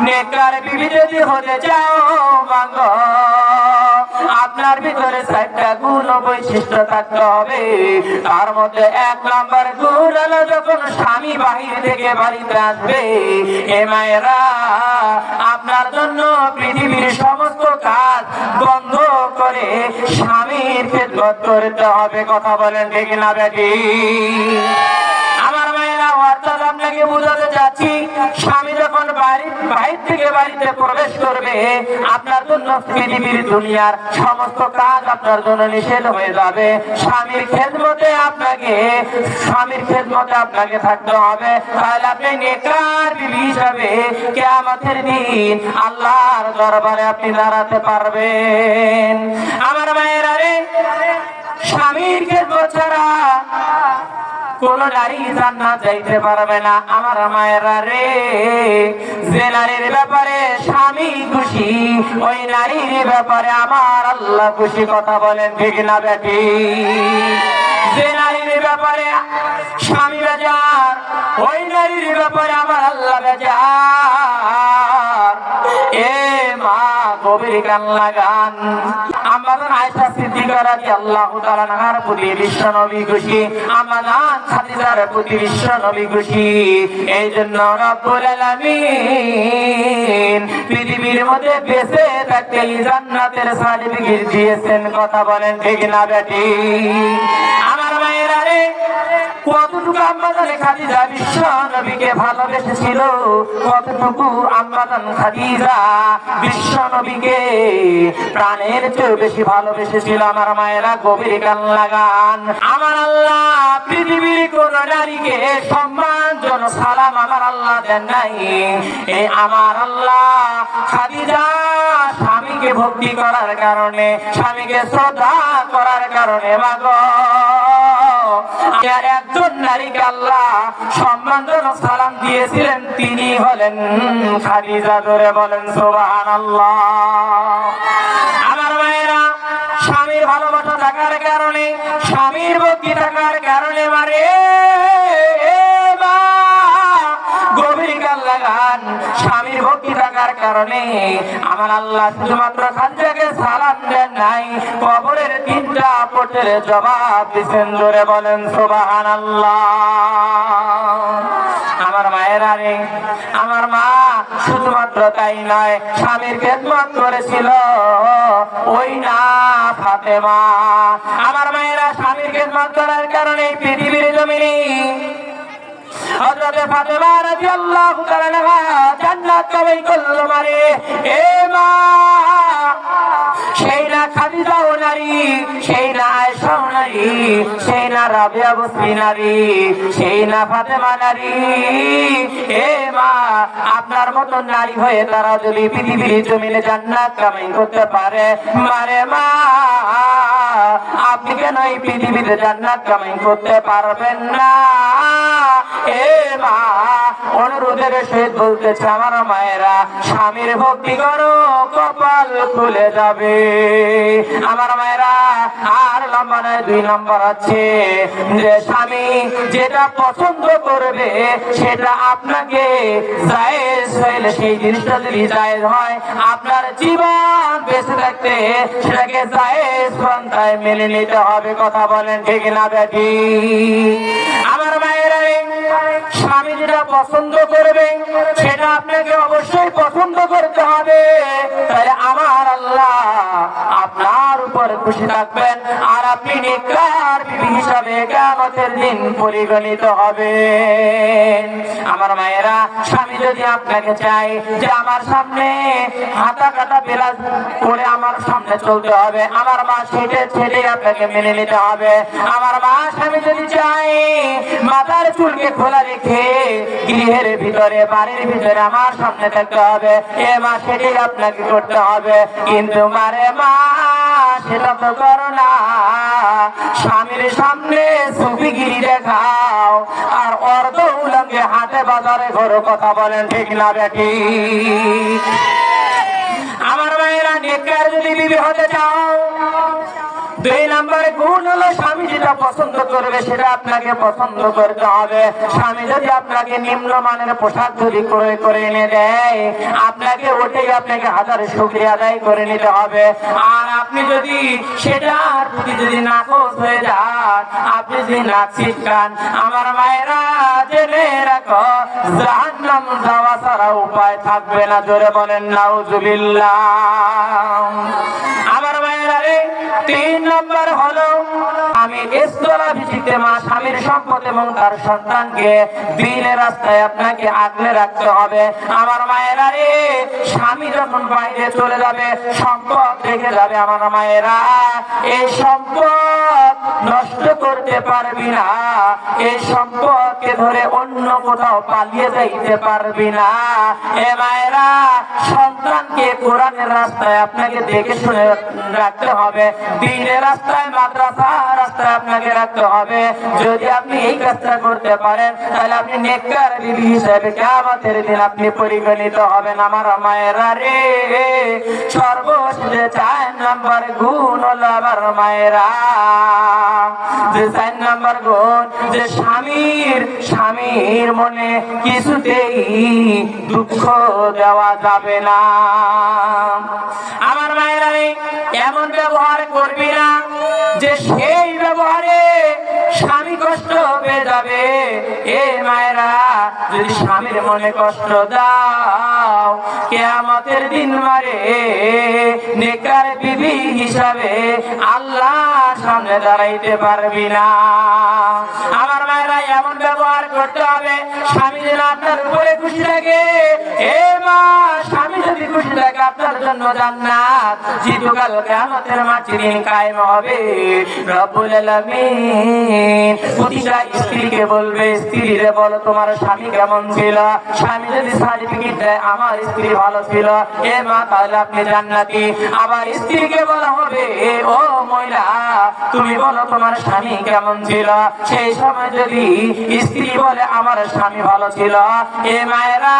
নেককার বিবি যদি হতে চাও মাগো, আপনার ভিতরে 4টা গুণ ও বৈশিষ্ট্য থাকতে হবে। তার মধ্যে 1 নম্বর গুণ হলো যখন স্বামী বাহির থেকে বাড়িতে আসবে, এ মায়েরা আপনার জন্য পৃথিবীর সমস্ত কাজ বন্ধ করে স্বামীর খেদমত করতে হবে। কথা বলেন ঠিক না বেটি? আমার মায়েরা, অর্থাৎ আপনাকে বুঝাতে চাচ্ছি, স্বামী যখন বাইরে থেকে বাড়িতে প্রবেশ করবে, আপনার জন্য পৃথিবীর দুনিয়ার সমস্ত কাজ আপনার জন্য নিষেধ হয়ে যাবে। স্বামীর খেদমতে আপনাকে থাকতে হবে। তাহলে আপনি নেককার বিবি হিসাবে কিয়ামতের দিন আল্লাহর দরবারে আপনি দাঁড়াতে পারবেন। আমার মায়েরা রে, স্বামীর খেদমত ছাড়া কোন নারী জান্নাত যাইতে পারবে না। আমার মায়েরা রে, যে নারীর ব্যাপারে স্বামী খুশি, ওই নারীর ব্যাপারে আমার আল্লাহ খুশি। কথা বলেন ঠিক না বেটি? যে নারীর ব্যাপারে স্বামী বেজার, ওই নারীর ব্যাপারে আমার আল্লাহ বেজার। এ মা, গভীর কান লাগান। আমাদের আয়েশা সিদ্দিকা রাদিয়াল্লাহু তাআলা আনহার প্রতি বিশ্ব নবী খুশি, আমাদের খাদিজার প্রতি বিশ্ব নবী খুশি। এই জন্য রব্বুল আলামিন পৃথিবীর মধ্যে বেঁচে থাকতে জান্নাতের সার্টিফিকেট দিয়েছেন। কথা বলেন ঠিক না বেটি? আমার মায়েরা রে, কতটুকু আম্মাজান খাদিজা বিশ্ব নবীকে ভালোবেসেছিল, কতটুকু আম্মাজান খাদিজা বিশ্ব নবীকে প্রাণের চেয়ে বেশি ভালোবেসেছিল। আমার মায়েরা, গভীর কান লাগান। আমার আল্লাহ পৃথিবীর কোন নারীকে সম্মানজনক সালাম আমার আল্লাহ দেন নাই। এই আমার আল্লাহ খাদিজা স্বামীকে ভক্তি করার কারণে, স্বামীকে শ্রদ্ধা করার কারণে মাগো, আর একজন নারীকে আল্লাহ সম্মানজনক সালাম দিয়েছিলেন, তিনি হলেন খাদিজা। ধরে বলেন সুবহানাল্লাহ। আমার মায়েরা, স্বামীর ভালোবাসা থাকার কারণে, স্বামীর ভক্তি থাকার কারণে মারে গভীর কান লাগান, স্বামীর ভক্তি থাকার কারণে আমার আল্লাহ শুধুমাত্র খাদিজাকে সালাম দেন নাই, কবরের 3টা প্রশ্নের জবাব দিয়েছেন। ধরে বলেন সুবহানাল্লাহ। আমার মায়েরা রে, আমার মা শুধুমাত্র তাই নয়, স্বামীর খেদমত করেছিল ওই না ফাতেমা। আমার মায়েরা, স্বামীর খেদমত করার কারণে পৃথিবীর জমিনে হযরত ফাতেমা রাদিয়াল্লাহু তাআলা আনহা জান্নাত কামাই করলো। মারে এ মা, সেই না খাদিজা ও নারী, সেই না আয়েশা ও নারী, সেই না রাবিয়া বসরি নারী, সেই না ফাতেমা নারী। এ মা, আপনার মতো নারী হয়ে তারা যদি পৃথিবীর জমিনে জান্নাত কামাই করতে পারে, মারে মা, আপনি কেন এই পৃথিবীতে জান্নাত কামাই করতে পারবেন না? এ মা, অনুরোধের সহিত বলতেছে আমার মায়েরা, স্বামীর ভক্তি করো, কপাল খুলে যাবে। আমার মায়েরা, আর লম্বা নয়, 2 নম্বর আছে যে স্বামী যেটা পছন্দ করবে সেটা আপনাকে জায়েজ হইলে, সেই জিনিসটা যদি জায়েজ হয়, আপনার জীবন বেঁচে থাকতে সেটাকে জায়েজ পন্থায় মেনে নিতে হবে। কথা বলেন ঠিক না বেটি? আমার মায়েরা, স্বামী যেটা পছন্দ করবে সেটা আপনাকে অবশ্যই পছন্দ করতে হবে। তাহলে আমার আল্লাহ আপনার উপর খুশি থাকবেন, আর আপনি নেককার বিবি হিসাবে কিয়ামতের দিন পরিগণিত হবেন। আমার মায়েরা, স্বামী যদি আপনাকে চায় যে আমার সামনে হাতা কাটা বেলা পরে আমার সামনে চলতে হবে, আমার মা সেটাই আপনাকে মেনে নিতে হবে। আমার মা স্বামী যদি চায় মাথার চুলকে খোলা রেখে গৃহের ভিতরে, বাড়ির ভিতরে আমার সামনে থাকতে হবে, এ মা সেটাই আপনাকে করতে হবে। কিন্তু মারে মা, সেটা তো করো না, স্বামীর সামনে সুফিগিরি দেখাও আর অর্ধ উলঙ্গে হাটে বাজারে ঘোরো। কথা বলেন ঠিক না বেটি? আমার মায়েরা, নেককার যদি বিবি হতে চাও, 2 নম্বর গুণ হলো স্বামী যেটা যেটা পছন্দ করবে সেটা আপনাকে পছন্দ করতে হবে। স্বামী যদি আপনাকে নিম্নমানের পোশাক যদি ক্রয় করে এনে দেয়, আপনাকে ওটাই আপনাকে হাজার শুকরিয়া আদায় করে নিতে হবে। আর আপনি যদি সেটার প্রতি যদি নাকচ হয়ে যান, আপনি যদি নাক ছিটকান, আমার মায়েরা জেনে রাখো জাহান্নাম যাওয়া ছাড়া উপায় থাকবে না। জোরে বলেন নাউজুবিল্লাহ। আমার মায়েরা রে, 3 নম্বর হলো আমি ইসলাম ভিত্তিতে মা স্বামীর সম্পদ এবং তার সন্তানকে দিনের রাস্তায় আপনাকে আগলে রাখতে হবে। আমার মায়েরা রে, স্বামী যখন বাইরে চলে যাবে সম্পদ রেখে যাবে, আমার মায়েরা এই সম্পদ নষ্ট করতে পারবি না, এই সম্পদকে ধরে অন্য কোথাও পালিয়ে যাইতে পারবি না। এ মায়েরা, সন্তানকে কোরআনের রাস্তায় আপনাকে দেখে শুনে রাখতে হবে, দিনের রাস্তায় মাদ্রাসা রাস্তায় আপনাকে রাখতে হবে। যদি আপনি এই কাজটা করতে পারেন তাহলে আপনি নেককার বিবি হিসেবে কিয়ামতের দিন আপনি পরিগণিত হবেন। আমার মায়েরা রে, সর্বশেষে 4 নম্বর গুণ হলো আমার মায়েরা, যে 4 নম্বর গুণ যে স্বামীর মনে কিছুতেই দুঃখ দেওয়া যাবে না। আমার মায়েরা রে, এমন ব্যবহার করবি না যে সেই ব্যবহারে স্বামী কষ্ট পেয়ে যাবে। এ মায়েরা, যদি স্বামীর মনে কষ্ট দাও, কিয়ামতের দিন মারে নেককার বিবি হিসাবে আল্লাহর সামনে দাঁড়াইতে পারবি না। আমার মায়েরা, এমন ব্যবহার করতে হবে স্বামী যেন আপনার উপরে খুশি থাকে। এ মা, স্বামী যদি খুশি থাকে আপনার জন্য জান্নাত চিরকাল কিয়ামতের মাঠে দিন কায়েম হবে। রব্বুল আলামিন প্রতিটা স্ত্রীকে বলবে, স্ত্রীরে বলো তোমার স্বামী কেমন ছিল। স্বামী যদি সার্টিফিকেট দেয় আমার স্ত্রী ভালো ছিল, এ মা তাহলে আপনি জান্নাতি। আবার স্ত্রীকে বলা হবে, ও মহিলা তুমি বলো তোমার স্বামী কেমন ছিল। সেই সময় যদি স্ত্রী বলে আমার স্বামী ভালো ছিল, এ মায়েরা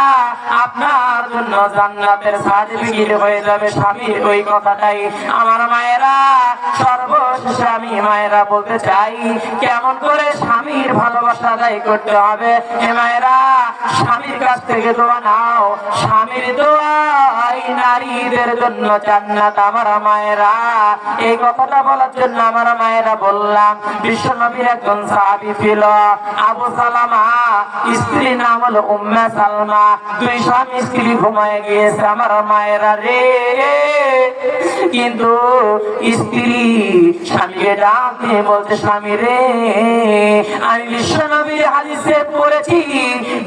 আপনার জন্য জান্নাতের সার্টিফিকেট হয়ে যাবে স্বামীর ওই কথাটাই। আমার মায়েরা, সর্বশেষে আমি মায়েরা বলতে চাই কেমন করে স্বামীর ভালোবাসা আদায় করতে হবে। এ মায়েরা, স্বামীর কাছ থেকে দোয়া নাও, স্বামীর দোয়াই নারীদের জন্য জান্নাত। আমার মায়েরা, এই কথাটা বলার জন্য আমার মায়েরা বললাম, বিশ্বনবীর একজন সাহাবী ছিল আবু সালামা, স্ত্রীর নাম হলো উম্মে সালমা। 2 স্বামী স্ত্রী ঘুমায় গিয়েছে আমার মায়েরা রে, কিন্তু স্ত্রী স্বামীকে ডাক দিয়ে বলতে, স্বামী রে আমি বিশ্বনবীর হাদিসে পড়েছি,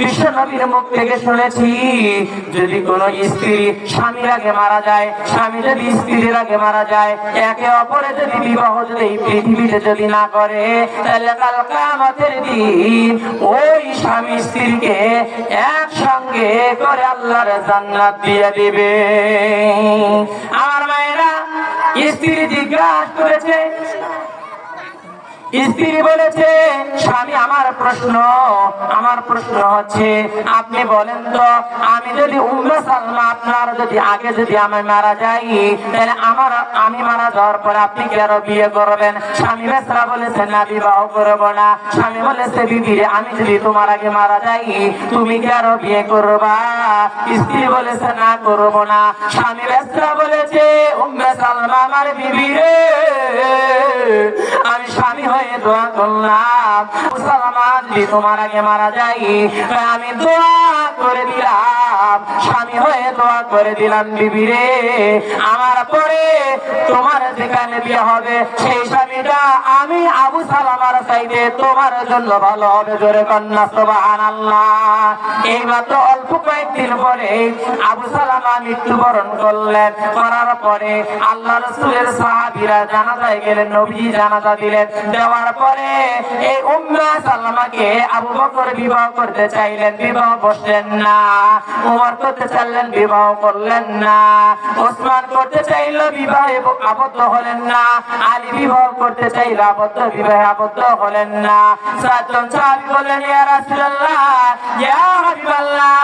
বিশ্বনবীর মুখ থেকে শুনেছি, যদি কোনো স্ত্রী স্বামীর আগে মারা যায়, স্বামী যদি স্ত্রীর আগে মারা যায়, একে অপরে যদি বিবাহ যদি এই পৃথিবীতে যদি না করে, তাহলে কাল কিয়ামতের দিন ওই স্বামী স্ত্রীকে একসঙ্গে করে আল্লাহর জান্নাত দিয়ে দিবে। আমার মায়েরা, স্ত্রী জিজ্ঞাসা করেছে, স্ত্রী বলেছে, স্বামী আমার প্রশ্ন হচ্ছে আপনি বলেন তো, আমি যদি উম্মে সালমা আপনার যদি আগে যদি আমি মারা যাই, তাহলে আমি মারা যাওয়ার পরে আপনি কি আরো বিয়ে করবেন? স্বামী বেচারা বলেছে না, বিবাহ করবো না। স্বামী বলেছে, বিবি রে আমি যদি তোমার আগে মারা যাই তুমি কি আরো বিয়ে করবা? স্ত্রী বলেছে না, করবো না। স্বামী বেচারা বলেছে, উম্মে সালমা আমার বিবি রে, আমি স্বামী হয়ে দোয়া করলাম, সালামা যদি তোমার আগে মারা যাই আমি দোয়া করে দিলাম, স্বামী হয়ে দোয়া করে দিলাম, বিবি রে আমার পরে তোমার যেখানে বিয়ে হবে সেই স্বামীটা আমি আবু সালামার চাইতে তোমার জন্য ভালো হবে। জোরে কন্যা সুবহানাল্লাহ। এই মাত্র অল্প কয়েকদিন পরে আবু সালামা মৃত্যুবরণ করলেন। করার পরে আল্লাহ রাসূলের সাহাবীরা জানাজায় গেলেন, নবীজি জানাজা দিলেন। দেওয়ার পরে এই উম্মে সালমাকে আবু বকর বিবাহ করতে চাইলেন, বিবাহ বসলেন না। ওমর করতে চাইলেন, বিবাহ করলেন না। ওসমান করতে চাইল, বিবাহে আবদ্ধ হলেন না। আলী বিবাহ করতে চাইল, বিবাহে আবদ্ধ হলেন না। 7 জন সাহাবী বললেন, ইয়া রাসূলুল্লাহ, ইয়া হাবিবাল্লাহ,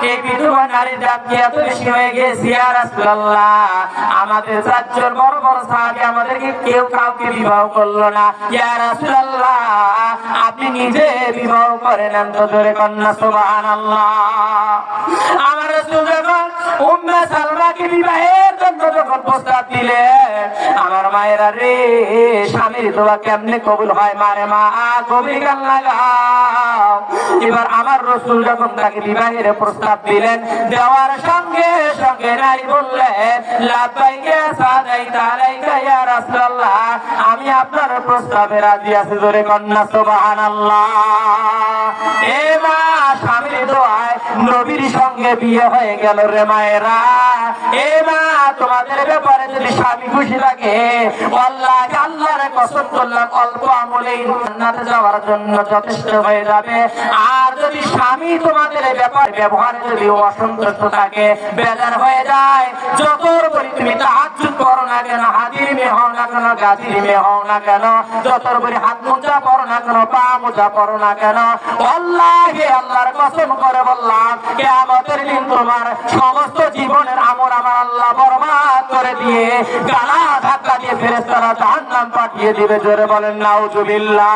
এই বিধবা নারীর দাম কি এত বেশি হয়ে গেছে? ইয়া রাসূলুল্লাহ, আমাদের 4 জন বড় বড় সাহাবী আমাদেরকে কেউ কাউকে বিবাহ করলো না, ইয়া রাসূলুল্লাহ আপনি নিজে বিবাহ করে নেন তো, জোরে কন্যা সুবহানাল্লাহ। আমার রাসূল যখন উম্মে সালমাকে বিবাহের জন্য যখন প্রস্তাব দিলেন, আমার মায়েরা রে, স্বামীর দোয়া কেমনে কবুল হয়? মারে মা গভীর গান লাগাও। এবার আমার রাসূল যখন তাকে বিবাহের প্রস্তাব দিলেন, দেওয়ার সঙ্গে সঙ্গে নারী বললেন, লাব্বাইকা সাদাইতা আলাইকা ইয়া রাসূলুল্লাহ, আমি আপনার প্রস্তাবে রাজি আছি, জোরে কন্যা সুবহানাল্লাহ। এ মা, স্বামীর দোয়ায় নবীর সঙ্গে বিয়ে হয়ে গেল রে মায়েরা। এ মা, তোমাদের ব্যাপারে যদি স্বামী খুশি থাকে, আল্লাহকে আল্লাহর কসম করলাম, অল্প আমলেই জান্নাতে যাওয়ার জন্য যথেষ্ট হয়ে যাবে। আর যদি স্বামী তোমাদের ব্যাপারে ব্যবহারে যদি অসন্তুষ্ট থাকে, বেজার হয়ে যায়, যতর বলি তুমি তাহাজ্জুদ করো না কেন, হাজির মেয়ে হও না কেন, গাজির মেয়ে হও না কেন, যতর বলি হাত মোজা পড়ো না কেন, পা মোজা পড়ো না কেন, আল্লাহকে আল্লাহর কসম করে বললাম, কিয়ামতের দিন তোমার সমস্ত জীবনের আমল আমার আল্লাহ বরবাদ করে দিয়ে গালা ধাক্কা দিয়ে ফেরেশতারা জাহান্নাম পাঠিয়ে দিবে। জোরে বলেন নাউজুবিল্লাহ।